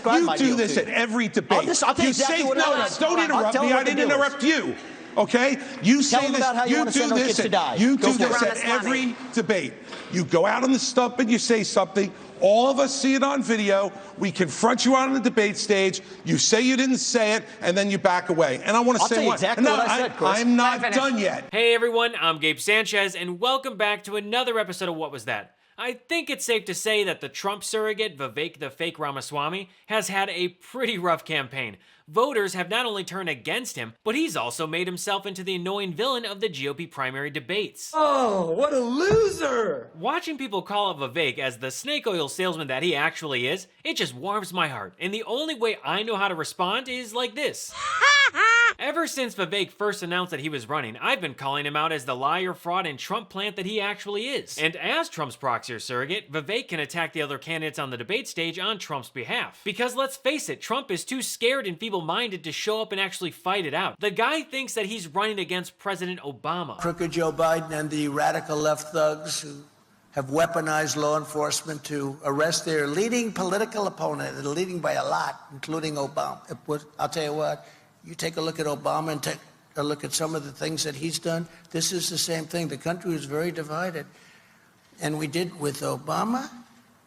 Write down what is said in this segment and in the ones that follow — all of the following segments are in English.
describe my deal You do this at every debate. I'll tell you exactly what it is. Don't interrupt me. I didn't interrupt you. Okay? You say this. You do this. You do this at every debate. You go out on the stump and you say something. All of us see it on video. We confront you on the debate stage. You say you didn't say it, and then you back away. And I want to say what? Exactly what I said, Chris. I'm not done yet. Hey everyone, I'm Gabe Sanchez, and welcome back to another episode of What Was That? I think it's safe to say that the Trump surrogate, Vivek the Fake Ramaswamy, has had a pretty rough campaign. Voters have not only turned against him, but he's also made himself into the annoying villain of the GOP primary debates. Oh, what a loser! Watching people call out Vivek as the snake oil salesman that he actually is, it just warms my heart. And the only way I know how to respond is like this. Ever since Vivek first announced that he was running, I've been calling him out as the liar, fraud, and Trump plant that he actually is. And as Trump's proxy or surrogate, Vivek can attack the other candidates on the debate stage on Trump's behalf. Because let's face it, Trump is too scared and feeble-minded to show up and actually fight it out. The guy thinks that he's running against President Obama. Crooked Joe Biden and the radical left thugs who have weaponized law enforcement to arrest their leading political opponent, and leading by a lot, including Obama. I'll tell you what. You take a look at Obama and take a look at some of the things that he's done. This is the same thing. The country is very divided. And we did with Obama.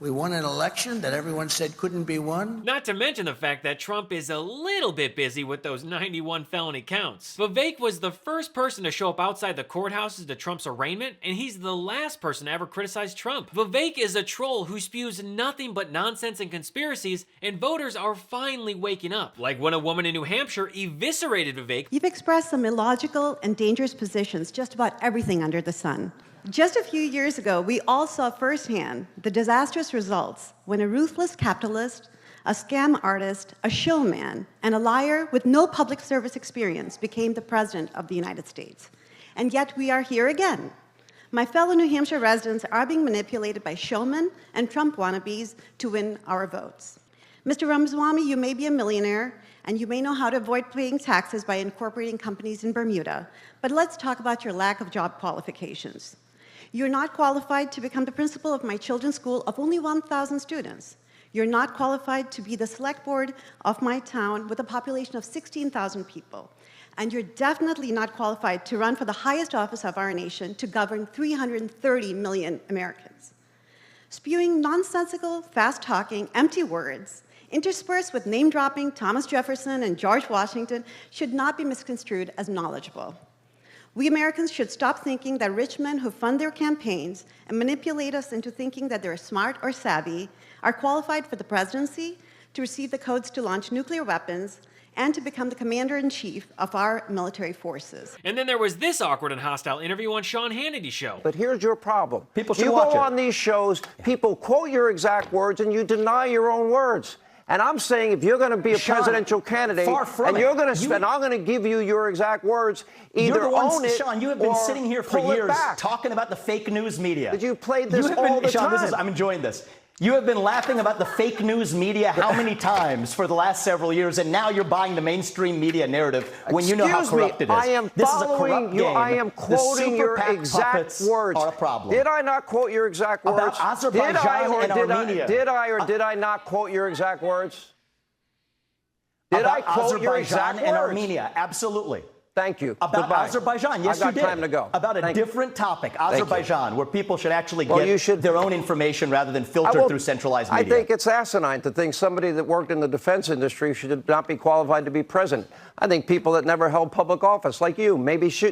We won an election that everyone said couldn't be won. Not to mention the fact that Trump is a little bit busy with those 91 felony counts. Vivek was the first person to show up outside the courthouses to Trump's arraignment, and he's the last person to ever criticize Trump. Vivek is a troll who spews nothing but nonsense and conspiracies, and voters are finally waking up. Like when a woman in New Hampshire eviscerated Vivek. You've expressed some illogical and dangerous positions just about everything under the sun. Just a few years ago, we all saw firsthand the disastrous results when a ruthless capitalist, a scam artist, a showman, and a liar with no public service experience became the president of the United States. And yet we are here again. My fellow New Hampshire residents are being manipulated by showmen and Trump wannabes to win our votes. Mr. Ramaswamy, you may be a millionaire, and you may know how to avoid paying taxes by incorporating companies in Bermuda, but let's talk about your lack of job qualifications. You're not qualified to become the principal of my children's school of only 1,000 students. You're not qualified to be the select board of my town with a population of 16,000 people. And you're definitely not qualified to run for the highest office of our nation to govern 330 million Americans. Spewing nonsensical, fast-talking, empty words, interspersed with name-dropping Thomas Jefferson and George Washington, should not be misconstrued as knowledgeable. We Americans should stop thinking that rich men who fund their campaigns and manipulate us into thinking that they're smart or savvy are qualified for the presidency, to receive the codes to launch nuclear weapons, and to become the commander-in-chief of our military forces. And then there was this awkward and hostile interview on Sean Hannity's show. But here's your problem. People should you watch go it. on these shows, people quote your exact words, and you deny your own words. And I'm saying if you're going to be a presidential candidate, and you're going to spend, I'm going to give you your exact words, either own it, Sean, you have been sitting here for years back. talking about the fake news media. But you played this all the Sean, time. I'm enjoying this. You have been laughing about the fake news media how many times for the last several years, and now you're buying the mainstream media narrative when you know how corrupt it is. I am following you. I am quoting your exact words. Are a problem. Did I not quote your exact words? About Azerbaijan and Armenia. Did I or did I not quote your exact words? Did I quote your exact words? Azerbaijan and Armenia, absolutely. Thank you. About Goodbye. Azerbaijan, yes, I've got you did. time to go. About a different topic, Azerbaijan, where people should actually get their own information rather than filtered through centralized media. I think it's asinine to think somebody that worked in the defense industry should not be qualified to be president. I think people that never held public office, like you,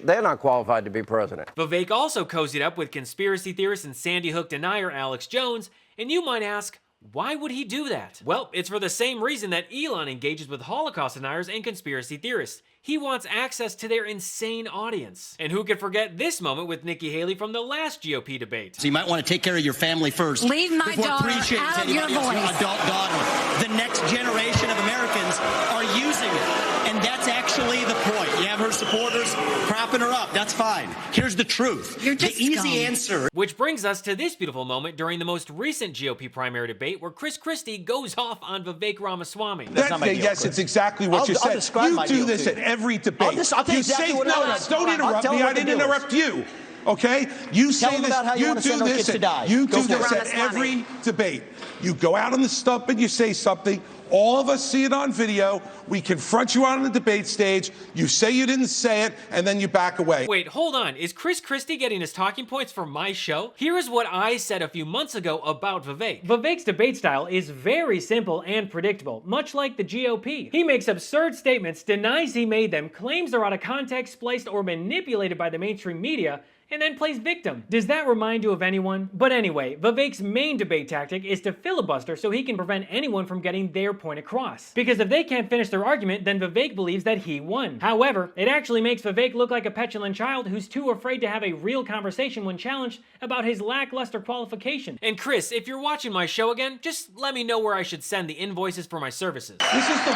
they're not qualified to be president. Vivek also cozied up with conspiracy theorist and Sandy Hook denier Alex Jones, and you might ask, why would he do that? Well, it's for the same reason that Elon engages with Holocaust deniers and conspiracy theorists. He wants access to their insane audience. And who could forget this moment with Nikki Haley from the last GOP debate? So you might want to take care of your family first. Leave my daughter out of your voice. Your adult daughter. The next generation of Americans are using it. And that's actually the point. You have her supporters propping her up. That's fine. Here's the truth. You're just the easy answer. Which brings us to this beautiful moment during the most recent GOP primary debate where Chris Christie goes off on Vivek Ramaswamy. That's not my deal, yes, Chris. it's exactly what you said. describe You my do deal this to at you. every debate. I'll tell you exactly what it is. Don't interrupt me. I didn't interrupt you. Okay? You say this, you do this at Ramaswamy. every debate. You go out on the stump and you say something. All of us see it on video. We confront you on the debate stage. You say you didn't say it, and then you back away. Wait, hold on. Is Chris Christie getting his talking points from my show? Here is what I said a few months ago about Vivek. Vivek's debate style is very simple and predictable, much like the GOP. He makes absurd statements, denies he made them, claims they're out of context, spliced, or manipulated by the mainstream media, and then plays victim. Does that remind you of anyone? But anyway, Vivek's main debate tactic is to filibuster so he can prevent anyone from getting their point across. Because if they can't finish their argument, then Vivek believes that he won. However, it actually makes Vivek look like a petulant child who's too afraid to have a real conversation when challenged about his lackluster qualification. And Chris, if you're watching my show again, just let me know where I should send the invoices for my services. This is the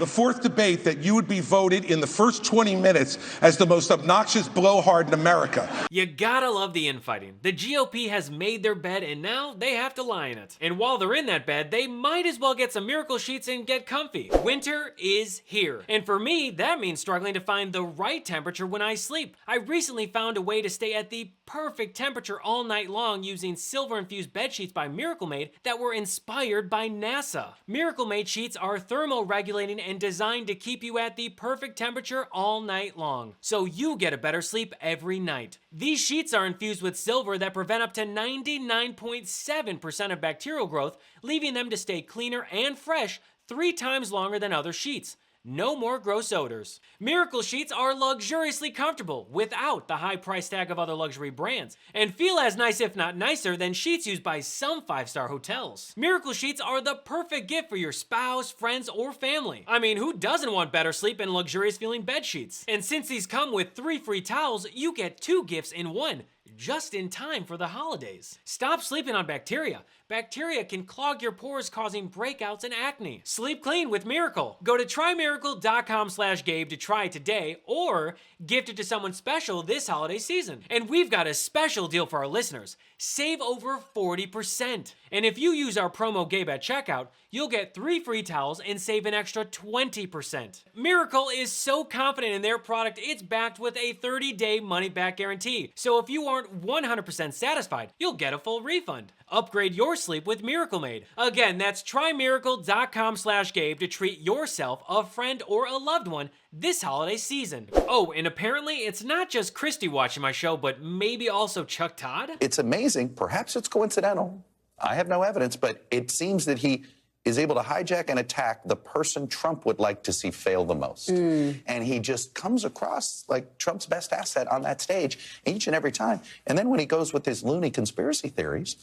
fourth debate that you would be voted in the first 20 minutes as the most obnoxious blowhard in America. You gotta love the infighting. The GOP has made their bed and now they have to lie in it. And while they're in that bed, they might as well get some miracle sheets and get comfy. Winter is here. And for me, that means struggling to find the right temperature when I sleep. I recently found a way to stay at the perfect temperature all night long using silver-infused bed sheets by Miracle Made that were inspired by NASA. Miracle Made sheets are thermoregulating and designed to keep you at the perfect temperature all night long, so you get a better sleep every night. These sheets are infused with silver that prevent up to 99.7% of bacterial growth, leaving them to stay cleaner and fresh 3 times longer than other sheets. No more gross odors. Miracle Sheets are luxuriously comfortable without the high price tag of other luxury brands and feel as nice if not nicer than sheets used by some 5-star hotels. Miracle Sheets are the perfect gift for your spouse, friends, or family. I mean, who doesn't want better sleep and luxurious feeling bed sheets? And since these come with 3 free towels, you get 2 gifts in one, just in time for the holidays. Stop sleeping on bacteria. Bacteria can clog your pores, causing breakouts and acne. Sleep clean with Miracle. Go to trymiracle.com/Gabe to try it today or gift it to someone special this holiday season. And we've got a special deal for our listeners. Save over 40%. And if you use our promo Gabe at checkout, you'll get 3 free towels and save an extra 20%. Miracle is so confident in their product, it's backed with a 30-day money-back guarantee. So if you aren't 100% satisfied, you'll get a full refund. Upgrade your sleep with Miracle Made. Again, that's trymiracle.com/Gabe to treat yourself, a friend, or a loved one this holiday season. Oh, and apparently it's not just Christie watching my show, but maybe also Chuck Todd? It's amazing. Perhaps it's coincidental. I have no evidence, but it seems that he is able to hijack and attack the person Trump would like to see fail the most. And he just comes across like Trump's best asset on that stage each and every time. And then when he goes with his loony conspiracy theories,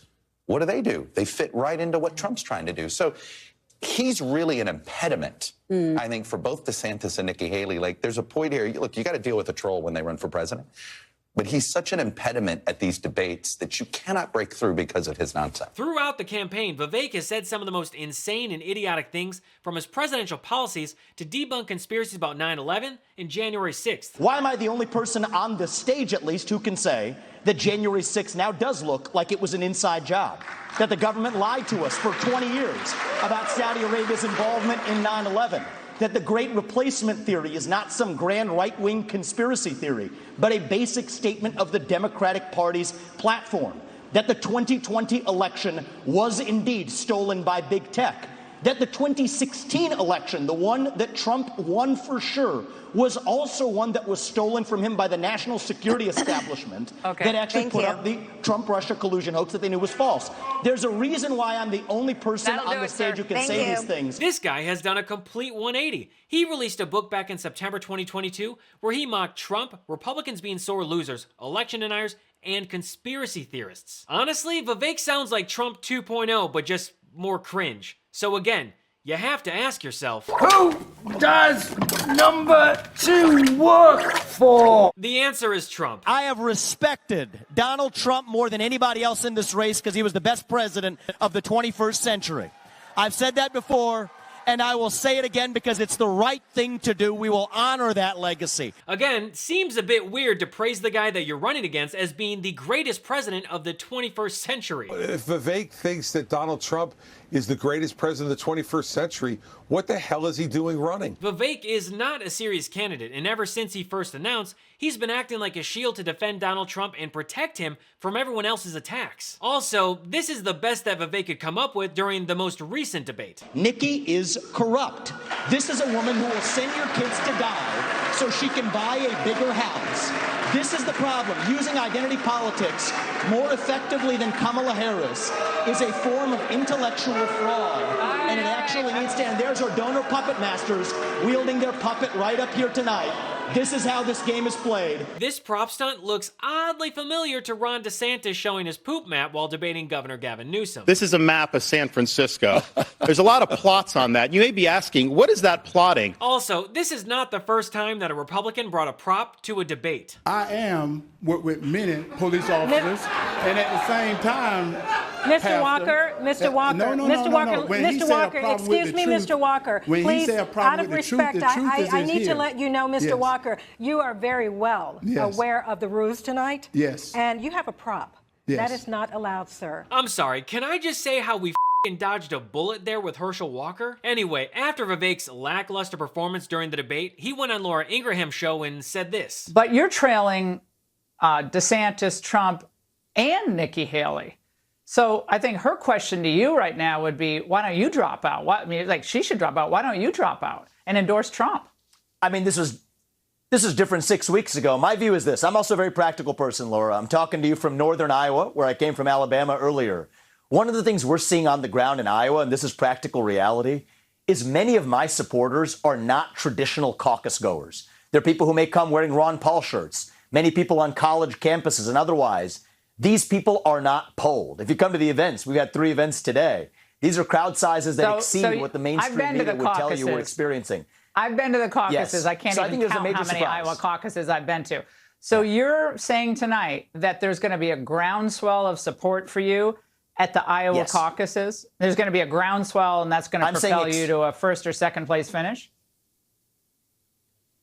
what do? They fit right into what Trump's trying to do. So he's really an impediment, I think, for both DeSantis and Nikki Haley. Like, there's a point here. Look, you got to deal with a troll when they run for president. But he's such an impediment at these debates that you cannot break through because of his nonsense. Throughout the campaign, Vivek has said some of the most insane and idiotic things, from his presidential policies to debunk conspiracies about 9/11 and January 6th. Why am I the only person on the stage, at least, who can say that January 6th now does look like it was an inside job? That the government lied to us for 20 years about Saudi Arabia's involvement in 9/11? That the Great Replacement theory is not some grand right-wing conspiracy theory, but a basic statement of the Democratic Party's platform. That the 2020 election was indeed stolen by big tech. That the 2016 election, the one that Trump won for sure, was also one that was stolen from him by the national security establishment that actually put up the Trump-Russia collusion hoax that they knew was false. There's a reason why I'm the only person on the stage who can say these things. This guy has done a complete 180. He released a book back in September 2022 where he mocked Trump, Republicans being sore losers, election deniers, and conspiracy theorists. Honestly, Vivek sounds like Trump 2.0, but just more cringe. So again, you have to ask yourself, who does number 2 work for? The answer is Trump. I have respected Donald Trump more than anybody else in this race because he was the best president of the 21st century. I've said that before, and I will say it again because it's the right thing to do. We will honor that legacy. Again, seems a bit weird to praise the guy that you're running against as being the greatest president of the 21st century. If Vivek thinks that Donald Trump is the greatest president of the 21st century, what the hell is he doing running? Vivek is not a serious candidate, and ever since he first announced, he's been acting like a shield to defend Donald Trump and protect him from everyone else's attacks. Also, this is the best that Vivek could come up with during the most recent debate. Nikki is corrupt. This is a woman who will send your kids to die so she can buy a bigger house. This is the problem. Using identity politics more effectively than Kamala Harris is a form of intellectual fraud, and it actually needs to end. There's our donor puppet masters wielding their puppet right up here tonight. This is how this game is played. This prop stunt looks oddly familiar to Ron DeSantis showing his poop map while debating Governor Gavin Newsom. This is a map of San Francisco. There's a lot of plots on that. You may be asking, what is that plotting? Also, this is not the first time that a Republican brought a prop to a debate. I am with many police officers, and at the same time, Mr. Walker, Mr. Walker, Mr. Walker, Mr. Walker, excuse me, Mr. Walker, please, out of respect, I need to let you know, Mr. Walker, you are very well aware of the rules tonight. Yes. And you have a prop. Yes. That is not allowed, sir. I'm sorry, can I just say how we dodged a bullet there with Herschel Walker? Anyway, after Vivek's lackluster performance during the debate, he went on Laura Ingraham's show and said this. But you're trailing DeSantis, Trump, and Nikki Haley. So I think her question to you right now would be, why don't you drop out? I mean, like, she should drop out. Why don't you drop out and endorse Trump? I mean, this is different 6 weeks ago. My view is this. I'm also a very practical person, Laura. I'm talking to you from northern Iowa, where I came from Alabama earlier. One of the things we're seeing on the ground in Iowa, and this is practical reality, is many of my supporters are not traditional caucus goers. They're people who may come wearing Ron Paul shirts, many people on college campuses and otherwise. These people are not polled. If you come to the events, we've had 3 events today. These are crowd sizes that exceed what the mainstream media would tell you we're experiencing. I've been to the caucuses. Yes. I can't so even count how many Iowa caucuses I've been to. So you're saying tonight that there's going to be a groundswell of support for you at the Iowa caucuses? There's going to be a groundswell, and that's going to propel you to a first or second place finish?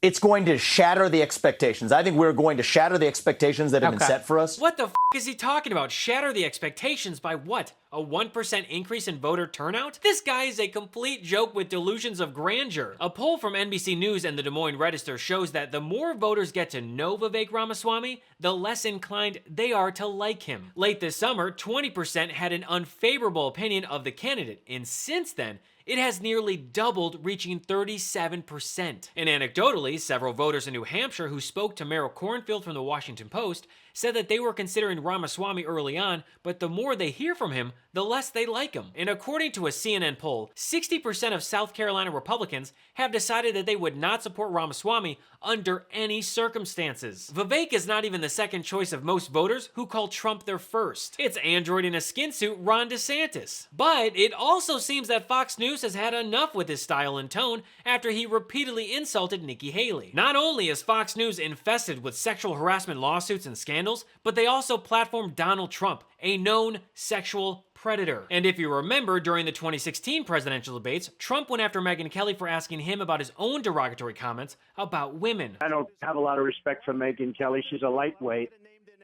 It's going to shatter the expectations. I think we're going to shatter the expectations that have been set for us. What the is he talking about? Shatter the expectations by what? A 1% increase in voter turnout? This guy is a complete joke with delusions of grandeur. A poll from NBC News and the Des Moines Register shows that the more voters get to know Vivek Ramaswamy, the less inclined they are to like him. Late this summer, 20% had an unfavorable opinion of the candidate, and since then, it has nearly doubled, reaching 37%. And anecdotally, several voters in New Hampshire who spoke to Merrill Cornfield from the Washington Post said that they were considering Ramaswamy early on, but the more they hear from him, the less they like him. And according to a CNN poll, 60% of South Carolina Republicans have decided that they would not support Ramaswamy under any circumstances. Vivek is not even the second choice of most voters who call Trump their first. It's android in a skin suit Ron DeSantis. But it also seems that Fox News has had enough with his style and tone after he repeatedly insulted Nikki Haley. Not only is Fox News infested with sexual harassment lawsuits and scandals, but they also platform Donald Trump, a known sexual predator. And if you remember, during the 2016 presidential debates, Trump went after Megyn Kelly for asking him about his own derogatory comments about women. I don't have a lot of respect for Megyn Kelly. She's a lightweight.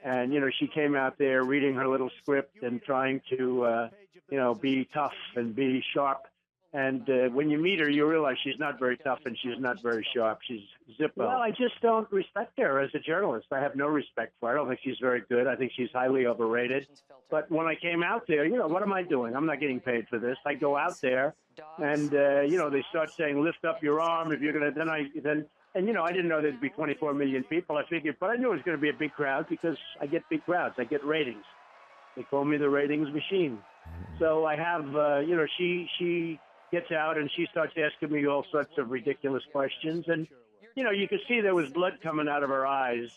And, you know, she came out there reading her little script and trying to, be tough and be sharp. And when you meet her, you realize she's not very tough and she's not very sharp. She's Zippo. Well, I just don't respect her as a journalist. I have no respect for her. I don't think she's very good. I think she's highly overrated. But when I came out there, what am I doing? I'm not getting paid for this. I go out there and, they start saying, lift up your arm if you're going to, I didn't know there'd be 24 million people. I figured, but I knew it was going to be a big crowd because I get big crowds. I get ratings. They call me the ratings machine. So I have, she gets out and she starts asking me all sorts of ridiculous questions. And, you could see there was blood coming out of her eyes,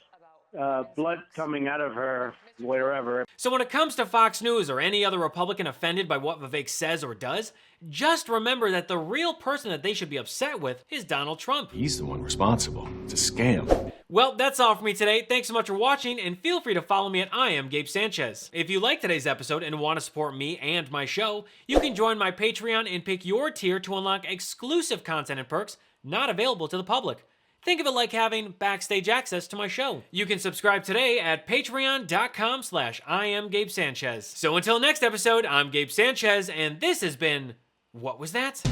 blood coming out of her wherever. So when it comes to Fox News or any other Republican offended by what Vivek says or does, just remember that the real person that they should be upset with is Donald Trump. He's the one responsible. It's a scam. Well, that's all for me today. Thanks so much for watching, and feel free to follow me at I am Gabe Sanchez. If you like today's episode and want to support me and my show, you can join my Patreon and pick your tier to unlock exclusive content and perks not available to the public. Think of it like having backstage access to my show. You can subscribe today at patreon.com/IamGabeSanchez. So until next episode, I'm Gabe Sanchez, and this has been What Was That?